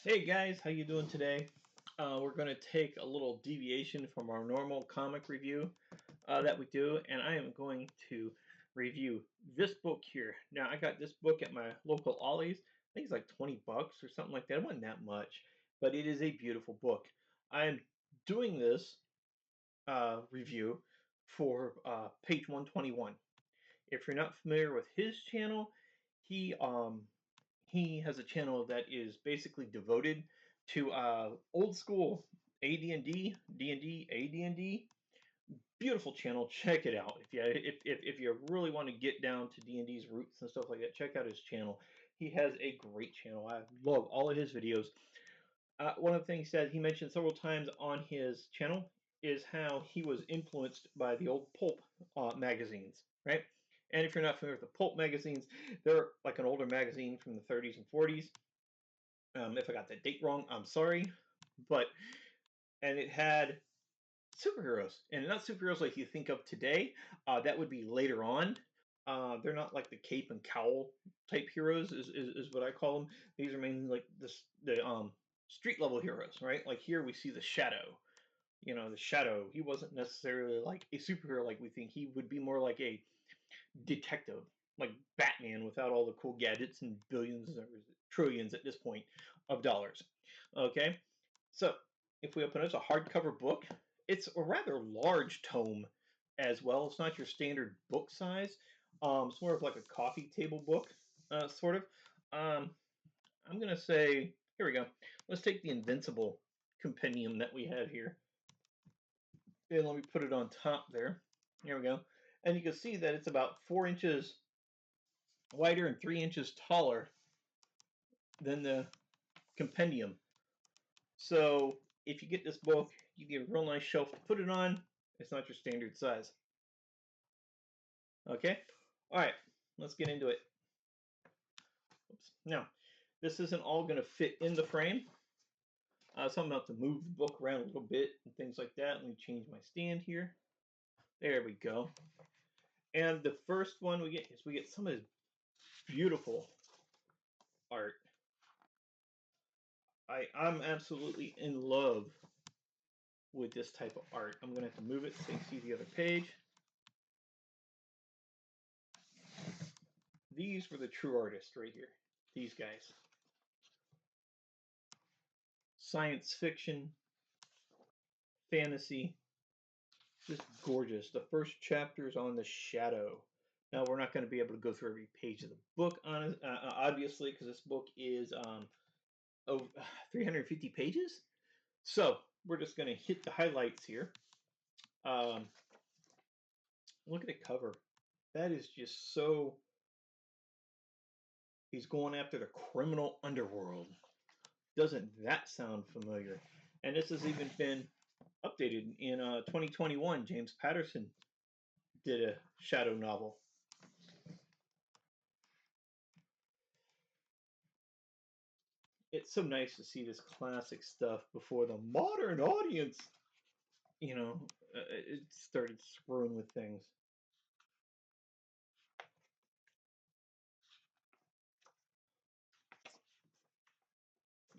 Hey guys, how you doing today? We're going to take a little deviation from our normal comic review that we do, and I am going to review this book here. Now, I got this book at my local Ollie's. I think it's like 20 bucks or something like that. It wasn't that much, but it is a beautiful book. I'm doing this review for page 121. If you're not familiar with his channel, he um, he has a channel that is basically devoted to old school AD&D, D&D, AD&D. Beautiful channel. Check it out. If you really want to get down to D&D's roots and stuff like that, check out his channel. He has a great channel. I love all of his videos. One of the things that he mentioned several times on his channel is how he was influenced by the old Pulp magazines, right? And if you're not familiar with the Pulp magazines, they're like an older magazine from the 30s and 40s. If I got that date wrong, I'm sorry. But and it had superheroes, and not superheroes like you think of today. That would be later on. They're not like the cape and cowl type heroes, is what I call them. These are mainly like the street level heroes, right? Like here we see the Shadow. You know, the Shadow. He wasn't necessarily like a superhero like we think. He would be more like a detective, like Batman, without all the cool gadgets and billions or trillions at this point of dollars. Okay, so if we open it, it's a hardcover book. It's a rather large tome as well. It's not your standard book size. It's more of like a coffee table book, sort of. Um, I'm gonna say, here we go. Let's take the Invincible compendium that we have here, and let me put it on top there. Here we go. And you can see that it's about 4 inches wider and 3 inches taller than the compendium. So if you get this book, you get a real nice shelf to put it on. It's not your standard size. Okay? All right, let's get into it. Oops. Now, this isn't all going to fit in the frame. So I'm about to move the book around a little bit and things like that. Let me change my stand here. There we go. And the first one we get is we get some of this beautiful art. I'm absolutely in love with this type of art. I'm going to have to move it so you can see the other page. These were the true artists right here. These guys. Science fiction, fantasy, just gorgeous. The first chapter is on the Shadow. Now we're not going to be able to go through every page of the book, obviously, because this book is over 350 pages. So we're just going to hit the highlights here. Um, Look at the cover. That is just so. He's going after the criminal underworld. Doesn't that sound familiar? And this has even been updated in 2021. James Patterson did a Shadow novel. It's so nice to see this classic stuff before the modern audience, you know, it started screwing with things.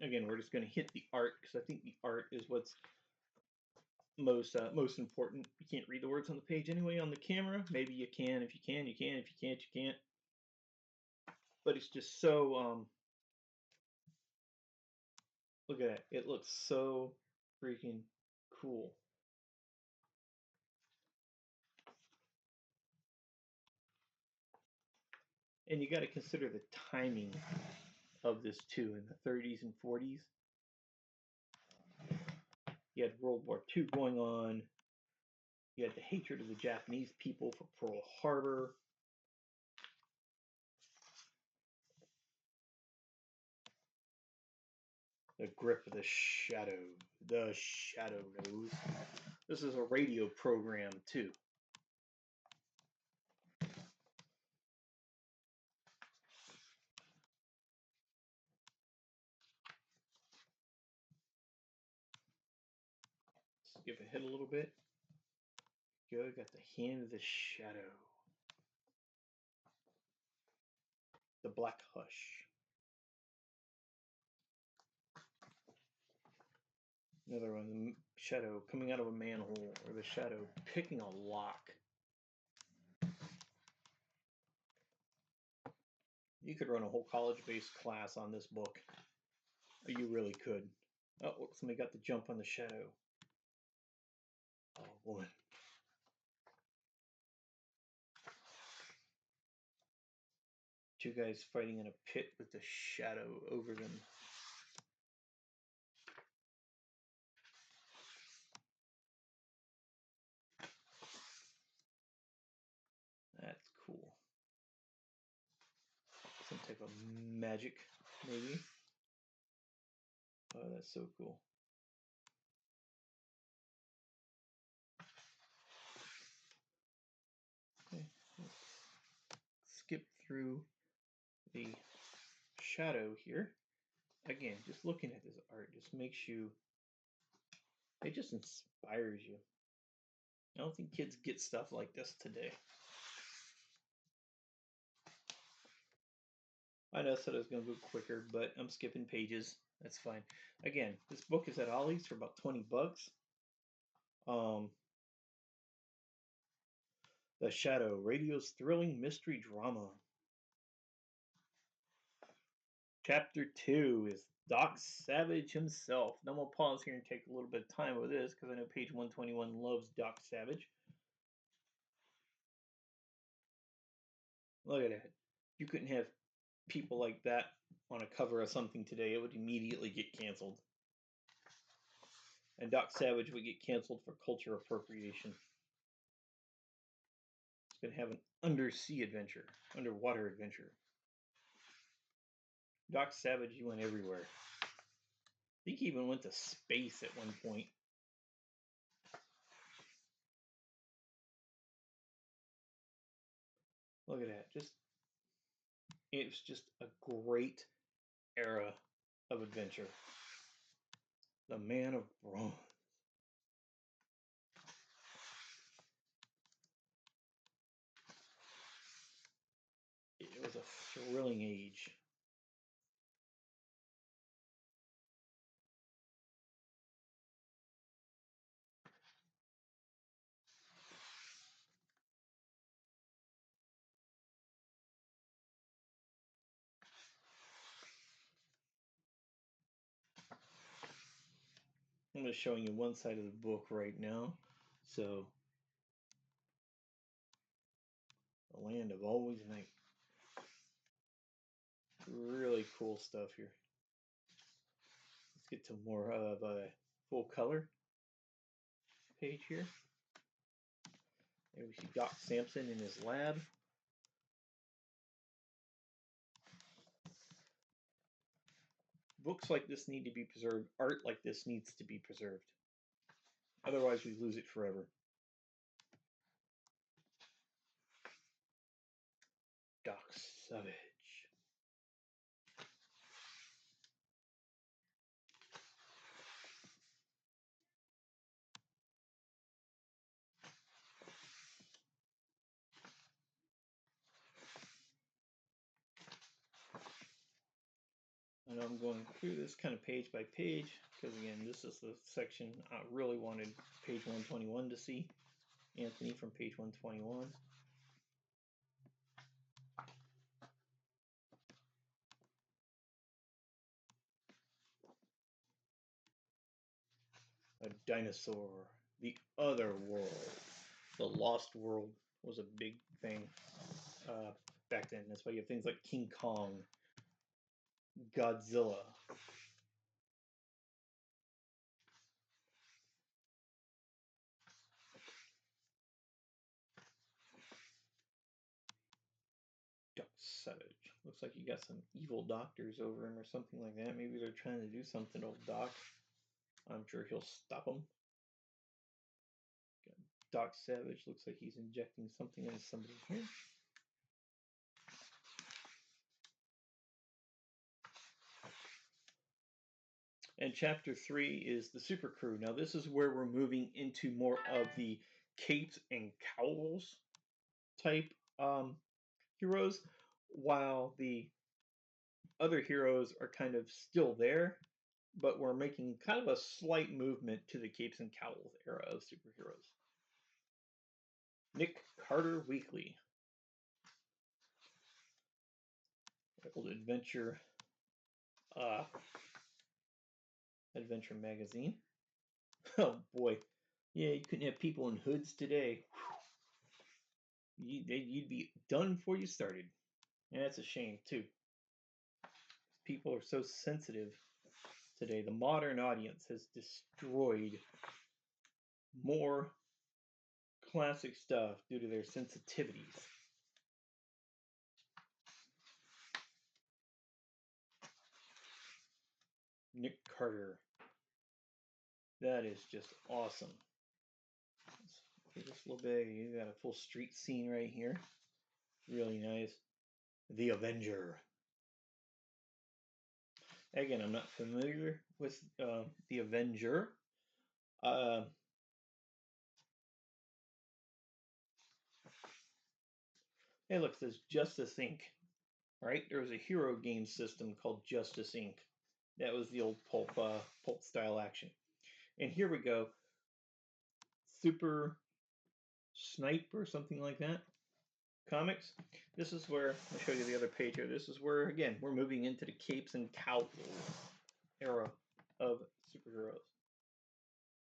Again, we're just going to hit the art because I think the art is what's most important. You can't read the words on the page anyway on the camera. Maybe you can. If you can, you can. If you can't, you can't. But it's just so look at that. It looks so freaking cool. And you got to consider the timing of this too. In the 30s and 40s, you had World War II going on. You had the hatred of the Japanese people for Pearl Harbor. The grip of the shadow. The shadow knows. This is a radio program too. Skip ahead a little bit. Go, got the hand of the shadow. The black hush. Another one, the shadow coming out of a manhole, or the shadow picking a lock. You could run a whole college-based class on this book. You really could. Oh, somebody got the jump on the shadow. Oh, woman. Two guys fighting in a pit with the shadow over them. That's cool. Some type of magic, maybe. Oh, that's so cool. Okay, let's skip through the shadow here. Again, just looking at this art just makes you, it just inspires you. I don't think kids get stuff like this today. I know I said I was going to go quicker, but I'm skipping pages. That's fine. Again, this book is at Ollie's for about 20 bucks. The Shadow, radio's thrilling mystery drama. Chapter 2 is Doc Savage himself. Now I'm going to pause here and take a little bit of time with this because I know page 121 loves Doc Savage. Look at that. You couldn't have people like that on a cover of something today. It would immediately get canceled. And Doc Savage would get canceled for culture appropriation. It's going to have an undersea adventure, underwater adventure. Doc Savage, he went everywhere. I think he even went to space at one point. Look at that. It was just a great era of adventure. The Man of Bronze. It was a thrilling age. I'm just showing you one side of the book right now. So, the Land of Always Night. Really cool stuff here. Let's get to more of a full color page here. There we see Doc Samson in his lab. Books like this need to be preserved. Art like this needs to be preserved. Otherwise, we lose it forever. Doc Savage. And I'm going through this kind of page by page because, again, this is the section I really wanted page 121 to see. Anthony from page 121. A dinosaur. The other world. The Lost World was a big thing back then. That's why you have things like King Kong, Godzilla. Doc Savage. Looks like you got some evil doctors over him or something like that. Maybe they're trying to do something to old Doc. I'm sure he'll stop them. Doc Savage looks like he's injecting something into somebody here. And chapter 3 is the Super Crew. Now this is where we're moving into more of the capes and cowls type heroes, while the other heroes are kind of still there, but we're making kind of a slight movement to the capes and cowls era of superheroes. Nick Carter Weekly, old uh, adventure magazine. Oh boy, yeah, you couldn't have people in hoods today. You'd be done before you started, and that's a shame too. People are so sensitive today. The modern audience has destroyed more classic stuff due to their sensitivities. Nick Carter. That is just awesome. Let's just a little bit. You got a full street scene right here. Really nice. The Avenger. Again, I'm not familiar with the Avenger. Uh, hey, look, it says Justice Inc. Right? There was a hero game system called Justice Inc. That was the old pulp style action. And here we go. Super Snipe or something like that. Comics. This is where I'll show you the other page here. This is where again we're moving into the capes and cowls era of superheroes.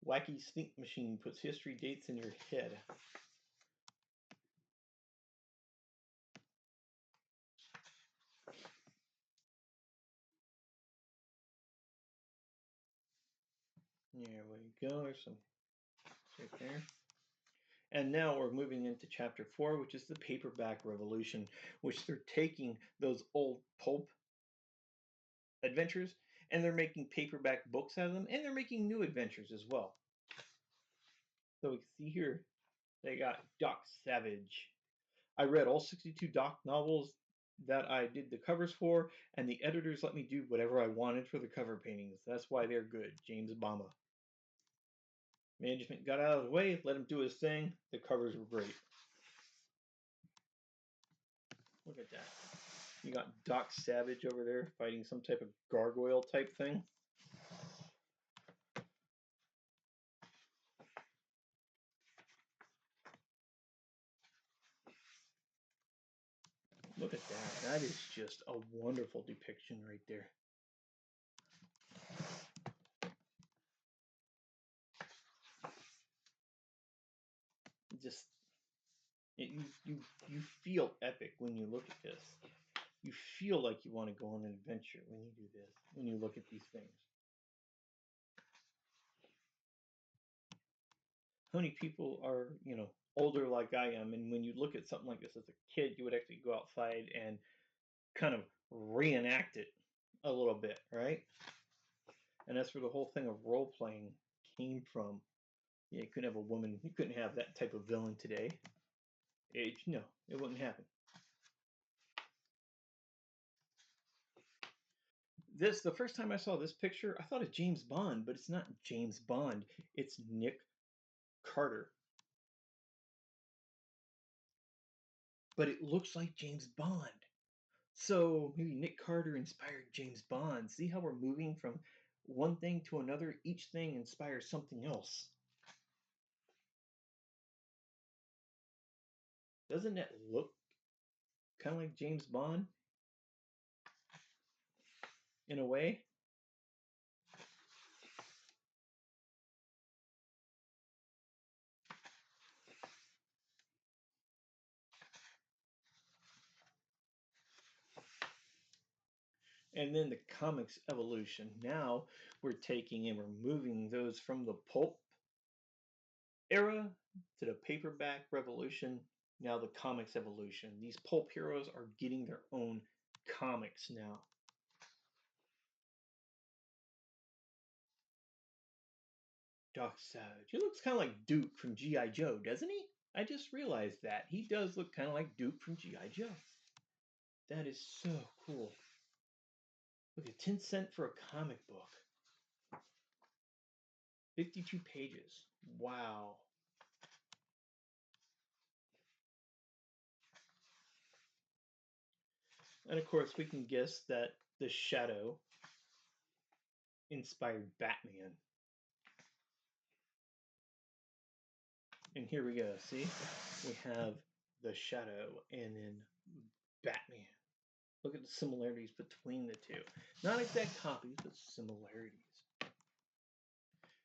Wacky Sneak Machine puts history dates in your head. There we go. There's some right there. And now we're moving into chapter 4, which is the paperback revolution, which they're taking those old pulp adventures and they're making paperback books out of them, and they're making new adventures as well. So we can see here they got Doc Savage. I read all 62 Doc novels that I did the covers for, and the editors let me do whatever I wanted for the cover paintings. That's why they're good. James Bama. Management got out of the way, let him do his thing. The covers were great. Look at that. You got Doc Savage over there fighting some type of gargoyle type thing. Look at that. That is just a wonderful depiction right there. Just you feel epic when you look at this. You feel like you want to go on an adventure when you do this. When you look at these things. How many people are older like I am, and when you look at something like this as a kid, you would actually go outside and kind of reenact it a little bit, right? And that's where the whole thing of role playing came from. Yeah, you couldn't have a woman. You couldn't have that type of villain today. No, it wouldn't happen. The first time I saw this picture, I thought of James Bond, but it's not James Bond. It's Nick Carter. But it looks like James Bond. So maybe Nick Carter inspired James Bond. See how we're moving from one thing to another? Each thing inspires something else. Doesn't that look kind of like James Bond in a way? And then the comics evolution. Now we're taking and we're moving those from the pulp era to the paperback revolution. Now the comics evolution. These pulp heroes are getting their own comics now. Doc Savage. He looks kind of like Duke from G.I. Joe, doesn't he? I just realized that. He does look kind of like Duke from G.I. Joe. That is so cool. Look at 10 cents for a comic book. 52 pages. Wow. And of course, we can guess that the shadow inspired Batman. And here we go. See, we have the Shadow and then Batman. Look at the similarities between the two. Not exact copies, but similarities.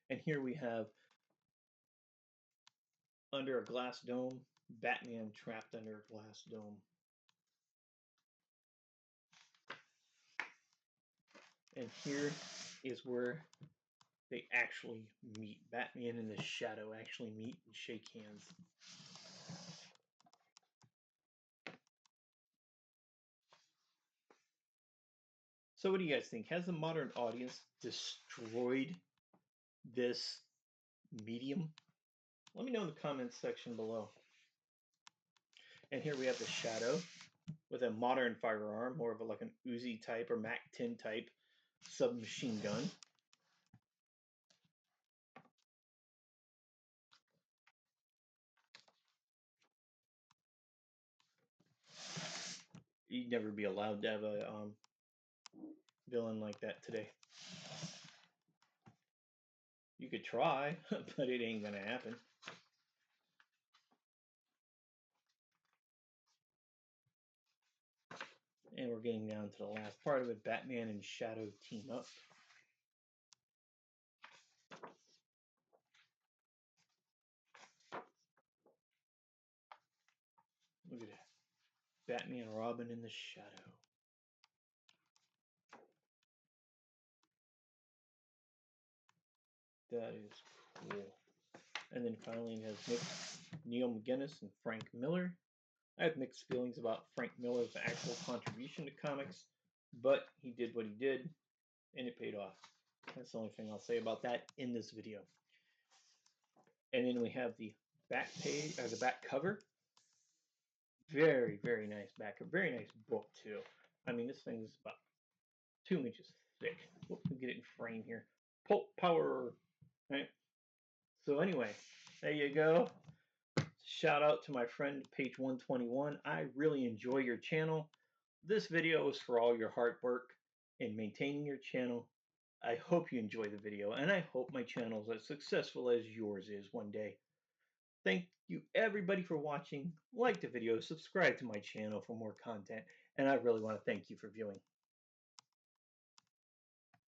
And here we have under a glass dome, Batman trapped under a glass dome. And here is where they actually meet. Batman and the Shadow actually meet and shake hands. So what do you guys think? Has the modern audience destroyed this medium? Let me know in the comments section below. And here we have the Shadow with a modern firearm, more of like an Uzi type or MAC-10 type submachine gun. You'd never be allowed to have a villain like that today. You could try, but it ain't gonna happen. And we're getting down to the last part of it. Batman and Shadow team up. Look at that. Batman, Robin, and the Shadow. That is cool. And then finally it has Neil McGinness and Frank Miller. I have mixed feelings about Frank Miller's actual contribution to comics, but he did what he did, and it paid off. That's the only thing I'll say about that in this video. And then we have the back page, or the back cover. Very, very nice back cover. Very nice book, too. I mean, this thing is about 2 inches thick. We'll get it in frame here. Pulp power, right? So anyway, there you go. Shout out to my friend, page 121. I really enjoy your channel. This video is for all your hard work in maintaining your channel. I hope you enjoy the video, and I hope my channel is as successful as yours is one day. Thank you everybody for watching. Like the video, subscribe to my channel for more content, and I really want to thank you for viewing.